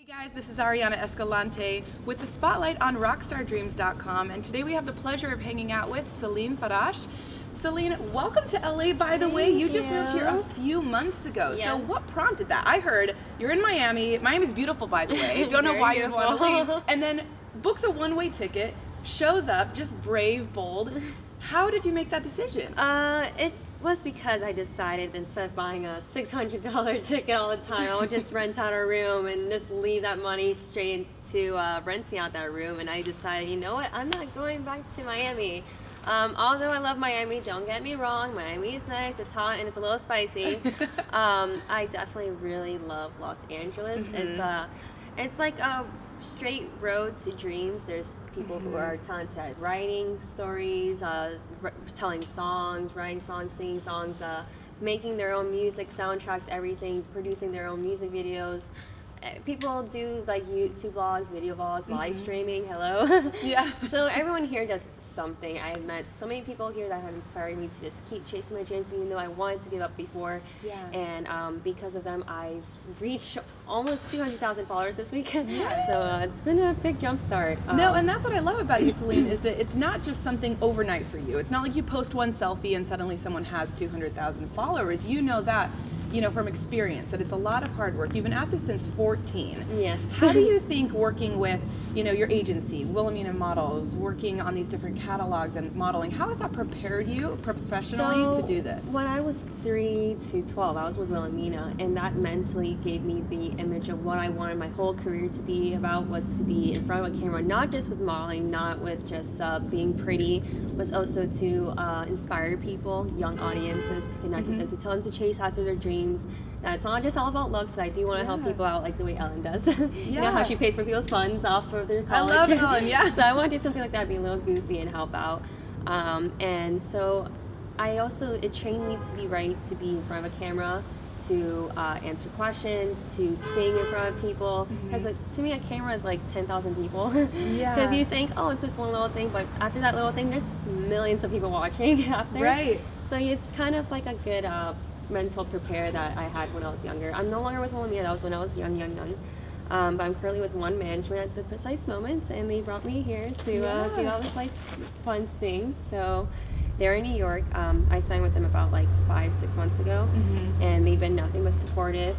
Hey guys, this is Ariana Escalante with the Spotlight on rockstardreams.com, and today we have the pleasure of hanging out with Celine Farach. Celine, welcome to LA, by the way. You just moved here a few months ago. Yes. So what prompted that? I heard you're in Miami. Miami's beautiful, by the way. Don't know why you'd want to leave. And then books a one-way ticket, shows up, just brave, bold. How did you make that decision? It was because I decided instead of buying a $600 ticket all the time, I would just rent out a room and just leave that money straight to renting out that room. And I decided, you know what, I'm not going back to Miami. Although I love Miami, don't get me wrong, Miami is nice, it's hot, and it's a little spicy. I definitely really love Los Angeles. It's like a straight road to dreams. There's people who are talented at writing stories, telling songs, writing songs, singing songs, making their own music, soundtracks, everything, producing their own music videos. People do like YouTube vlogs, video vlogs, live streaming, hello. Yeah. So everyone here does something. I've met so many people here that have inspired me to just keep chasing my dreams, even though I wanted to give up before. Yeah. And because of them, I've reached almost 200,000 followers this week. Yeah. So it's been a big jump start. No, and that's what I love about you, Celine, is that it's not just something overnight for you. It's not like you post one selfie and suddenly someone has 200,000 followers. You know that, from experience, that it's a lot of hard work. You've been at this since 14. Yes. How do you think working with, your agency, Wilhelmina Models, working on these different catalogs and modeling, how has that prepared you professionally to do this? When I was 3 to 12, I was with Wilhelmina, and that mentally gave me the image of what I wanted my whole career to be about, was to be in front of a camera, not just with modeling, not with just being pretty, was also to inspire people, young audiences, to connect with them, to tell them to chase after their dreams. It's not just all about looks. I do want to help people out like the way Ellen does. You know how she pays for people's funds off for their college. I love Ellen, yeah. So I want to do something like that, be a little goofy and help out. And so it trained me to be ready to be in front of a camera, to answer questions, to sing in front of people. Because to me, a camera is like 10,000 people. Yeah. Because you think, oh, it's this one little thing, but after that little thing, there's millions of people watching after. Right. So it's kind of like a good mental prepare that I had when I was younger. I'm no longer with Wilhelmina. That was when I was young. But I'm currently with one management at the precise moment, and they brought me here to do all the nice, fun things. So they're in New York. I signed with them about like 5-6 months ago, and they've been nothing but supportive.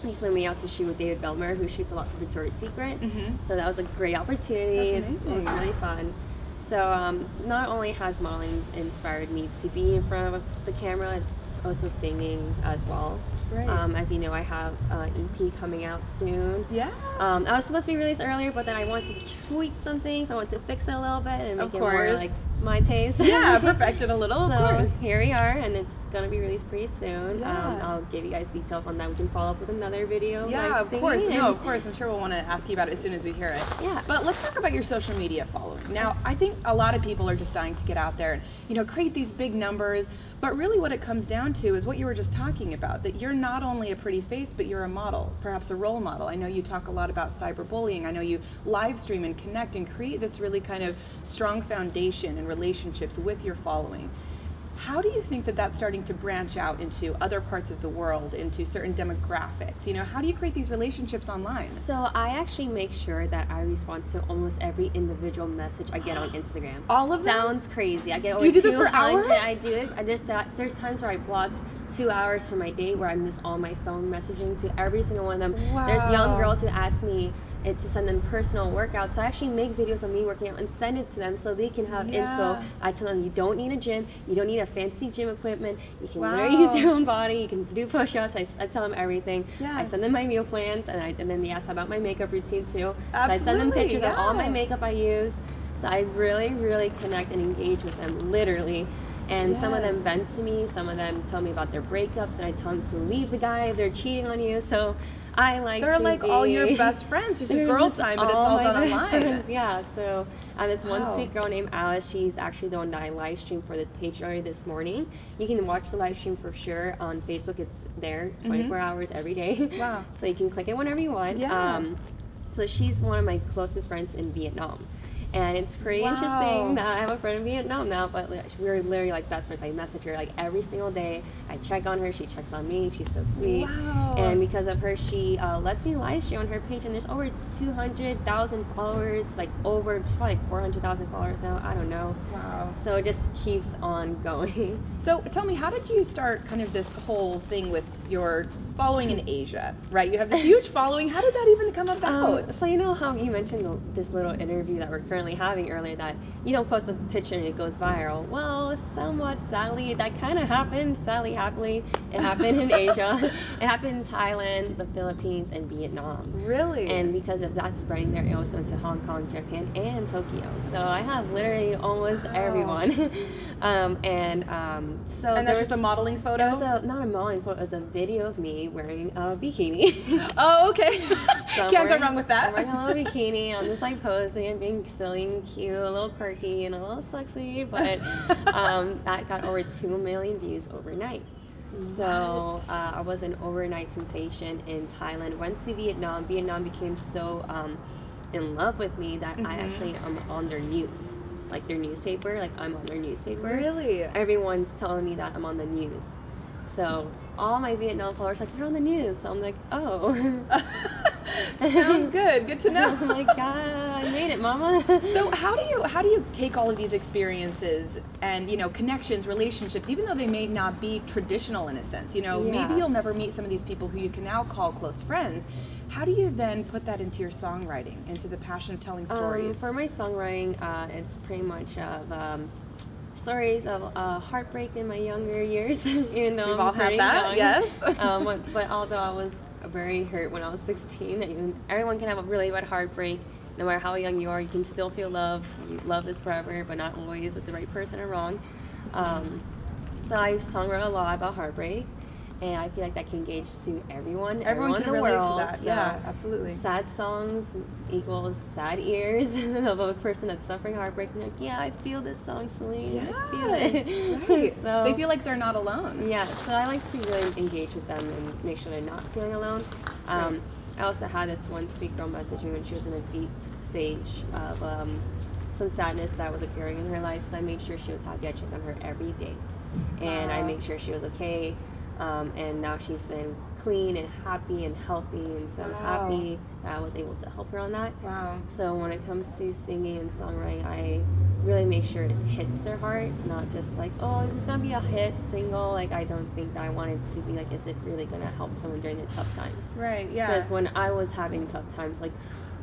They flew me out to shoot with David Belmer, who shoots a lot for Victoria's Secret. So that was a great opportunity. It was really fun. So not only has modeling inspired me to be in front of the camera, it's also singing as well. Right. As you know, I have an EP coming out soon. Yeah. I was supposed to be released earlier, but then I wanted to tweak some things. I wanted to fix it a little bit and make it more like my taste. Yeah, perfect it a little. So of course. Here we are, and it's gonna be released pretty soon. Yeah. I'll give you guys details on that. We can follow up with another video. Yeah, of course. No, of course. I'm sure we'll want to ask you about it as soon as we hear it. Yeah. But let's talk about your social media following. Now, I think a lot of people are just dying to get out there and create these big numbers. But really what it comes down to is what you were just talking about, that you're not only a pretty face, but you're a model, perhaps a role model. I know you talk a lot about cyberbullying. I know you live stream and connect and create this really kind of strong foundation and relationships with your following. How do you think that that's starting to branch out into other parts of the world, into certain demographics? How do you create these relationships online? So I actually make sure that I respond to almost every individual message I get on Instagram. All of them? Sounds crazy. I get over 200. Do you do this for hours? I do it. There's times where I block 2 hours from my day where I'm just on my phone messaging to every single one of them. Wow. There's young girls who ask me to send them personal workouts, so I actually make videos of me working out and send it to them so they can have inspo. I tell them you don't need a gym, you don't need a fancy gym equipment, you can literally use your own body, you can do push-ups. I tell them everything. I send them my meal plans, and then they ask about my makeup routine too. So I send them pictures of all my makeup I use. So I really, really connect and engage with them, literally. And some of them vent to me, some of them tell me about their breakups, and I tell them to leave the guy if they're cheating on you. So I like they're like all your best friends, just a girl time, but it's all done online. Yeah, so this one sweet girl named Alice, she's actually the one that I live streamed for this page earlier this morning. You can watch the live stream for sure on Facebook. It's there 24 hours every day. Wow. So you can click it whenever you want. Yeah. So she's one of my closest friends in Vietnam. And it's pretty interesting that I have a friend in Vietnam now, but we're literally like best friends. I message her like every single day. I check on her, she checks on me. She's so sweet. Wow. And because of her, she lets me live stream on her page, and there's over 200,000 followers, like over probably 400,000 followers now. I don't know. Wow. So it just keeps on going. So tell me, how did you start kind of this whole thing with your following in Asia, right? You have this huge following. How did that even come about? So you know how you mentioned this little interview that we're currently having earlier, that you don't post a picture and it goes viral. Well, somewhat sadly, that kind of happened. Sadly, happily, it happened in Asia. It happened in Thailand, the Philippines, and Vietnam. Really? And because of that spreading there, it also went to Hong Kong, Japan, and Tokyo. So I have literally almost everyone. So and that's just a modeling photo? It was not a modeling photo. It was a video of me wearing a bikini. Oh, okay. So Can't go wrong with that. I'm wearing a little bikini. I'm just like posing and being silly and cute, a little quirky and a little sexy. But that got over 2 million views overnight. So I was an overnight sensation in Thailand. Went to Vietnam. Vietnam became so in love with me that I actually am on their news. Like their newspaper, like I'm on their newspaper. Really? Everyone's telling me that I'm on the news. So all my Vietnam followers are like, you're on the news. So I'm like, oh. Sounds good. Good to know. Oh my God, I made it, mama. So how do you take all of these experiences and, you know, connections, relationships, even though they may not be traditional in a sense, you know, maybe you'll never meet some of these people who you can now call close friends. How do you then put that into your songwriting, into the passion of telling stories? For my songwriting, it's pretty much of stories of heartbreak in my younger years, even though We've all had that, yes. But although I was very hurt when I was 16, everyone can have a really bad heartbreak. No matter how young you are, you can still feel love. Love is forever, but not always with the right person or wrong. So I songwrote a lot about heartbreak. And I feel like that can engage to everyone can in the relate world. to that. So yeah, absolutely. Sad songs equals sad ears of a person that's suffering heartbreak. And like, yeah, I feel this song, Celine. Yeah, I feel it. Right. So they feel like they're not alone. Yeah, so I like to really engage with them and make sure they're not feeling alone. I also had this one sweet girl message me when she was in a deep stage of some sadness that was occurring in her life. So I made sure she was happy. I checked on her every day, and I made sure she was okay. And now she's been clean and happy and healthy, and so I'm happy that I was able to help her on that. Wow. So when it comes to singing and songwriting, I really make sure it hits their heart, not just like, oh, is this gonna be a hit single? Like, I don't think that I want it to be like, is it really gonna help someone during their tough times? Right, yeah. Because when I was having tough times, like,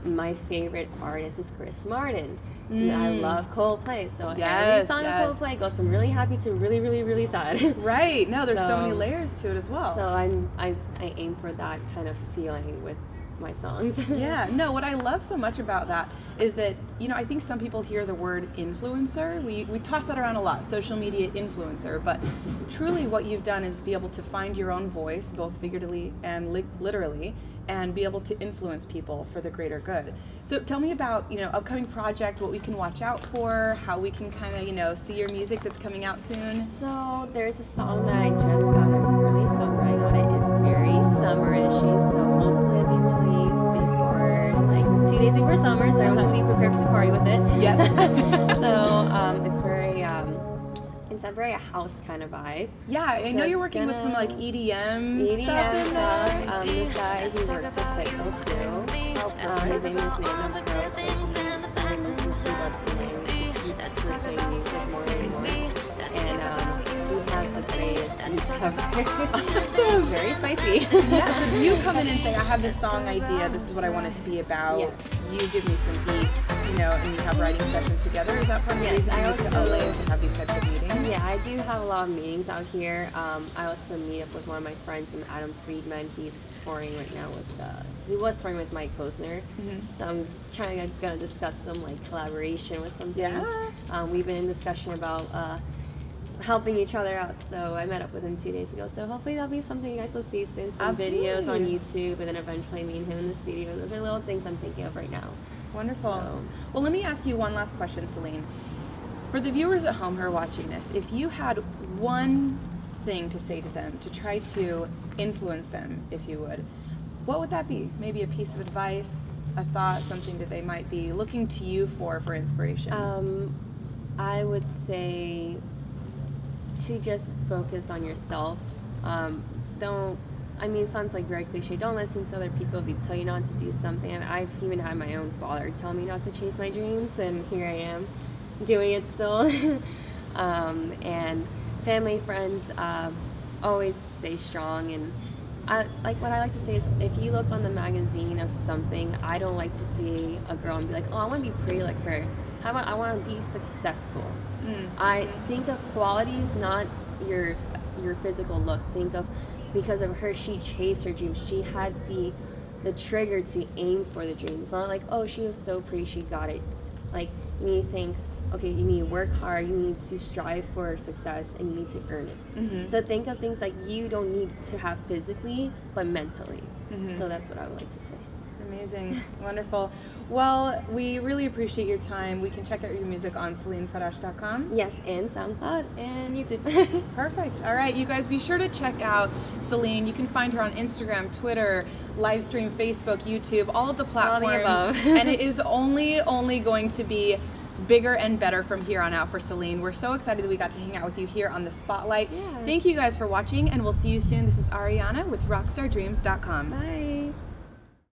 my favorite artist is Chris Martin. I love Coldplay, so every song of Coldplay goes from really happy to really, really, really sad. Right. No, there's so many layers to it as well. So I aim for that kind of feeling with my songs. Yeah. No, what I love so much about that is that, you know, I think some people hear the word influencer. We toss that around a lot, social media influencer, but truly what you've done is be able to find your own voice, both figuratively and literally, and be able to influence people for the greater good. So tell me about, you know, upcoming projects, what we can watch out for, how we can kind of, you know, see your music that's coming out soon. So there's a song that I just got released songwriting on it. It's very summerishy, so hopefully it'll be released before, like 2 days before summer, so everyone can be prepared to party with it. Yes. So it's very contemporary, a house kind of vibe. Yeah, I know you're working with some like EDM stuff. This guy, he works with techno too. His name is Nana Pro, and he has the greatest cover. Very spicy. Yeah, so you come in and say, I have this song idea, this is what I want it to be about. Yes. You give me some beats, you know, and you have writing sessions together. Is that part of the reason you go to LA to have these types of meetings? Yeah, I do have a lot of meetings out here. I also meet up with one of my friends, Adam Friedman. He's touring right now with, he was touring with Mike Posner. So I'm gonna discuss some like collaboration with some things. Yeah. We've been in discussion about helping each other out, so I met up with him 2 days ago, so hopefully that'll be something you guys will see soon, some videos on YouTube, and then eventually me and him in the studio. Those are little things I'm thinking of right now. Wonderful. Well, let me ask you one last question, Celine. For the viewers at home who are watching this, if you had one thing to say to them to try to influence them, if you would, what would that be? Maybe a piece of advice, a thought, something that they might be looking to you for inspiration? I would say to just focus on yourself. It sounds like very cliche. Don't listen to other people if they tell you not to do something. I've even had my own father tell me not to chase my dreams, and here I am doing it still. And family, friends, always stay strong. And what I like to say is, if you look on the magazine of something, I don't like to see a girl and be like, oh, I want to be pretty like her. How about I want to be successful? I think of qualities, not your physical looks. Think of, because of her, she chased her dreams. She had the trigger to aim for the dream. It's not like, oh, she was so pretty, she got it. Like, you need to think, okay, you need to work hard, you need to strive for success, and you need to earn it. So think of things like you don't need to have physically, but mentally. So that's what I would like to say. Amazing. Wonderful. Well, we really appreciate your time. We can check out your music on CelineFarach.com. Yes, and SoundCloud and YouTube. Perfect. All right, you guys, be sure to check out Celine. You can find her on Instagram, Twitter, live stream, Facebook, YouTube, all of the platforms. All the above. And it is only going to be bigger and better from here on out for Celine. We're so excited that we got to hang out with you here on the Spotlight. Thank you guys for watching, and we'll see you soon. This is Ariana with RockstarDreams.com. Bye.